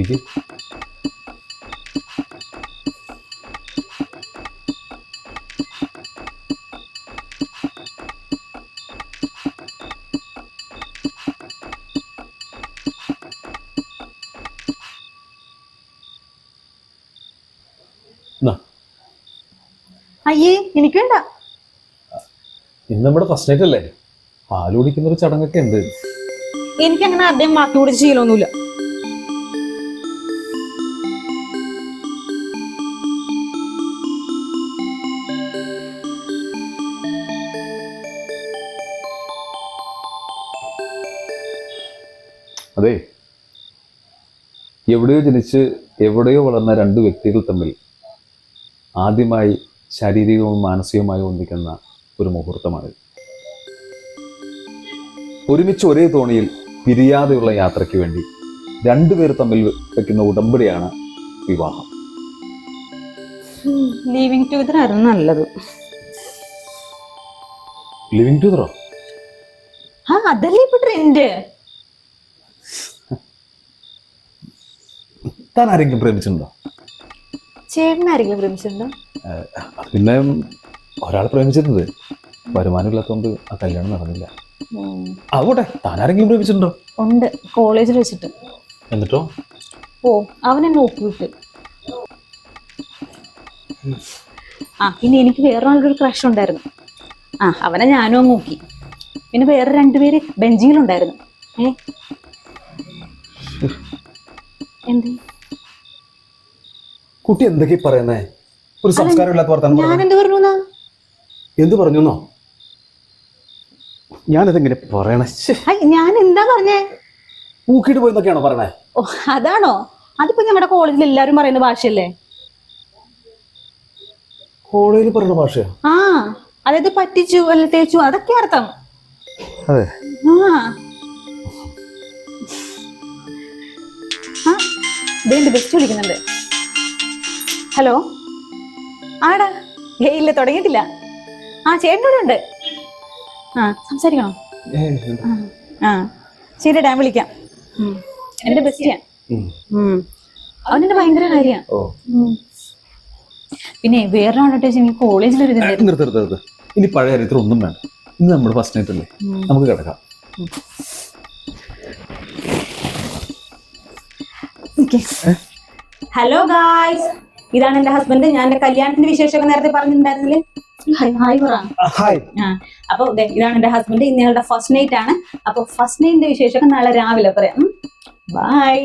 ഇരിക്കും. അയ്യേ എനിക്ക് വേണ്ട. ഇന്ന് നമ്മുടെ ഫസ്റ്റ് നൈറ്റ് അല്ലേ, പാല് കുടിക്കുന്ന ഒരു ചടങ്ങൊക്കെ ഉണ്ട്. എനിക്കങ്ങനെ അദ്ദേഹം ബാക്കി കുടിച്ച് ശീലമൊന്നുമില്ല. അതെ, എവിടെയോ ജനിച്ച് എവിടെയോ വളർന്ന രണ്ട് വ്യക്തികൾ തമ്മിൽ ആദ്യമായി ശാരീരികവും മാനസികവുമായി ഒന്നിക്കുന്ന ഒരു മുഹൂർത്തമാണ്. ഒരുമിച്ച് ഒരേ തോണിയിൽ പിരിയാതെയുള്ള യാത്രയ്ക്ക് വേണ്ടി രണ്ടുപേർ തമ്മിൽ വെക്കുന്ന ഉടമ്പടിയാണ് വിവാഹം. ലിവിങ് ടുഗദർ ആയിരുന്നു നല്ലത്. ലിവിങ് ടുഗദറോ? അതല്ലേ ഇപ്പൊ ട്രെൻഡ്. താൻ ആരെങ്കിലും പ്രേമിച്ചിട്ടുണ്ടോ? ചേട്ടൻ ആരെങ്കിലും പ്രേമിച്ചിട്ടുണ്ടോ? പിന്നെ ഒരാൾ പ്രേമിച്ചിട്ടുണ്ട്, വരുമാനമില്ലാത്തതുകൊണ്ട് ആ കല്യാണം നടന്നില്ല. അതുകൊട്ടെ, താൻ ആരെങ്കിലും പ്രേമിച്ചിട്ടുണ്ടോ? ഉണ്ട്, കോളേജിൽ വെച്ചിട്ട്. എന്നിട്ടോ? അവനെ നോക്കിയിട്ട്. പിന്നെ എനിക്ക് വേറൊരാളൊരു ക്രഷ് ഉണ്ടായിരുന്നു. അവനെ ഞാനും നോക്കി. പിന്നെ വേറെ രണ്ടുപേര് ബെഞ്ചിയിലുണ്ടായിരുന്നു. കുട്ടി എന്തൊക്കെ പറയുന്നേ? ഒരു സംസ്കാരമില്ലാത്ത വർത്തമാനം. ഞാൻ എന്ത് പറഞ്ഞു? എന്ത് പറഞ്ഞോ? ഞാനിതെങ്ങനെ പറയണേ? ഞാൻ എന്താ പറഞ്ഞേ? ഊക്കിട്ട് പോയെന്നൊക്കെയാണോ പറഞ്ഞേ? അതാണോ? അതിപ്പോ നമ്മുടെ കോളേജിൽ എല്ലാരും പറയുന്ന ഭാഷയല്ലേ. കോളേജിൽ പറയുന്ന ഭാഷയോ? അതായത് പറ്റിച്ചു അല്ല തേച്ചു, അതൊക്കെ അർത്ഥം. അതെ. ബെസ്റ്റ് വിളിക്കുന്നുണ്ട്. ഹലോ. ആടാ. ഇല്ല, തുടങ്ങിയിട്ടില്ല. ചേട്ടനോട് ഉണ്ട്. സംസാരിക്കണോ? ശരി, ഞാൻ വിളിക്കാം. എന്റെ ബെസ്റ്റിയാ. അവനെന്റെ ഭയങ്കര കാര്യമാണ്. പിന്നെ വേറൊരാളോട്ടെ കോളേജിലൊരു നിർത്തരുത്. ഇനി പഴയ കാര്യത്തിൽ ഒന്നും വേണ്ട. ഇന്ന് നമ്മുടെ ഫസ്റ്റ് നൈറ്റ് അല്ലേ, നമുക്ക് കിടക്കാം. ഹലോ ഗായ്സ്, ഇതാണ് എന്റെ ഹസ്ബൻഡ്. ഞാൻ എന്റെ കല്യാണത്തിന്റെ വിശേഷമൊക്കെ നേരത്തെ പറഞ്ഞിട്ടുണ്ടായിരുന്നില്ലേ? അപ്പൊ ഇതാണ് എന്റെ ഹസ്ബൻഡ്. ഇന്ന് ഞങ്ങളുടെ ഫസ്റ്റ് നൈറ്റ് ആണ്. അപ്പൊ ഫസ്റ്റ് നൈറ്റിന്റെ വിശേഷമൊക്കെ നാളെ രാവിലെ പറയാം. ബൈ.